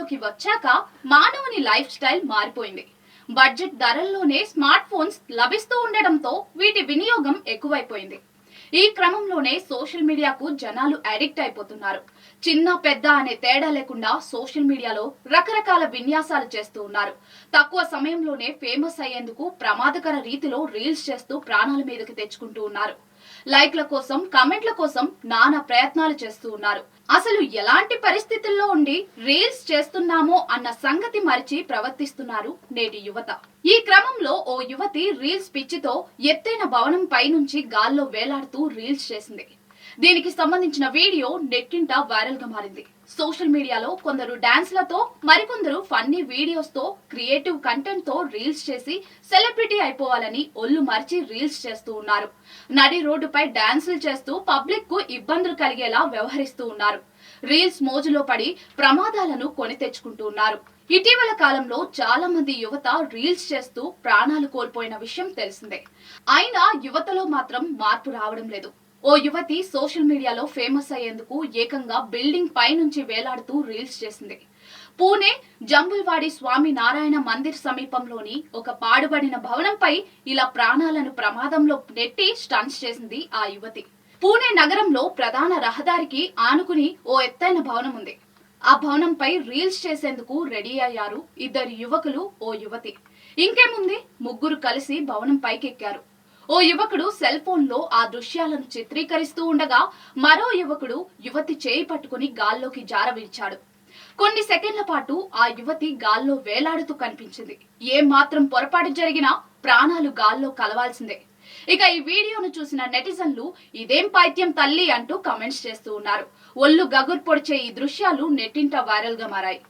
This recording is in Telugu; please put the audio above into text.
అందుబాటులోకి వచ్చాక మానవుని లైఫ్ స్టైల్ మారిపోయింది. బడ్జెట్ ధరల్లోనే స్మార్ట్ ఫోన్స్ లభిస్తూ ఉండడంతో వీటి వినియోగం ఎక్కువైపోయింది. ఈ క్రమంలోనే సోషల్ మీడియాకు జనాలు అడిక్ట్ అయిపోతున్నారు. చిన్న పెద్ద అనే తేడా లేకుండా సోషల్ మీడియాలో రకరకాల విన్యాసాలు చేస్తూ ఉన్నారు. తక్కువ సమయంలోనే ఫేమస్ అయ్యేందుకు ప్రమాదకర రీతిలో రీల్స్ చేస్తూ ప్రాణాల మీదకి తెచ్చుకుంటూ ఉన్నారు. లైక్ల కోసం, కమెంట్ల కోసం నానా ప్రయత్నాలు చేస్తూ ఉన్నారు. అసలు ఎలాంటి పరిస్థితుల్లో ఉండి రీల్స్ చేస్తున్నామో అన్న సంగతి మరిచి ప్రవర్తిస్తున్నారు నేటి యువత. ఈ క్రమంలో ఓ యువతి రీల్స్ పిచ్చితో ఎత్తైన భవనం పైనుంచి గాల్లో వేలాడుతూ రీల్స్ చేసింది. దీనికి సంబంధించిన వీడియో నెట్టింట వైరల్ గా మారింది. సోషల్ మీడియాలో కొందరు డాన్స్లతో, మరికొందరు ఫన్నీ వీడియోస్ తో, క్రియేటివ్ కంటెంట్ తో రీల్స్ చేసి సెలబ్రిటీ అయిపోవాలని ఒళ్ళు మరిచి రీల్స్ చేస్తూ ఉన్నారు. నడి రోడ్డుపై డాన్సులు చేస్తూ పబ్లిక్ కు ఇబ్బందులు కలిగేలా వ్యవహరిస్తూ ఉన్నారు. రీల్స్ మోజులో పడి ప్రమాదాలను కొని తెచ్చుకుంటూ ఉన్నారు. ఇటీవల కాలంలో చాలా మంది యువత రీల్స్ చేస్తూ ప్రాణాలు కోల్పోయిన విషయం తెలిసిందే. అయినా యువతలో మాత్రం మార్పు రావడం లేదు. ఓ యువతి సోషల్ మీడియాలో ఫేమస్ అయ్యేందుకు ఏకంగా బిల్డింగ్ పై నుంచి వేలాడుతూ రీల్స్ చేసింది. పూణే జంబుల్వాడి స్వామి నారాయణ మందిర్ సమీపంలోని ఒక పాడుబడిన భవనంపై ఇలా ప్రాణాలను ప్రమాదంలో నెట్టి స్టంట్స్ చేసింది ఆ యువతి. పూణే నగరంలో ప్రధాన రహదారికి ఆనుకుని ఓ ఎత్తైన భవనం ఉంది. ఆ భవనంపై రీల్స్ చేసేందుకు రెడీ అయ్యారు ఇద్దరు యువకులు, ఓ యువతి. ఇంకేముంది, ముగ్గురు కలిసి భవనం పైకెక్కారు. ఓ యువకుడు సెల్ ఫోన్ లో ఆ దృశ్యాలను చిత్రీకరిస్తూ ఉండగా మరో యువకుడు యువతి చేయి పట్టుకుని గాల్లోకి జారవిడిచాడు. కొన్ని సెకండ్ల పాటు ఆ యువతి గాల్లో వేలాడుతూ కనిపించింది. ఏ మాత్రం పొరపాటు జరిగినా ప్రాణాలు గాల్లో కలవాల్సిందే. ఇక ఈ వీడియోను చూసిన నెటిజన్లు ఇదేం పైత్యం తల్లి అంటూ కమెంట్స్ చేస్తూ ఉన్నారు. ఒళ్ళు గగురు పొడిచే ఈ దృశ్యాలు నెట్టింట వైరల్ గా మారాయి.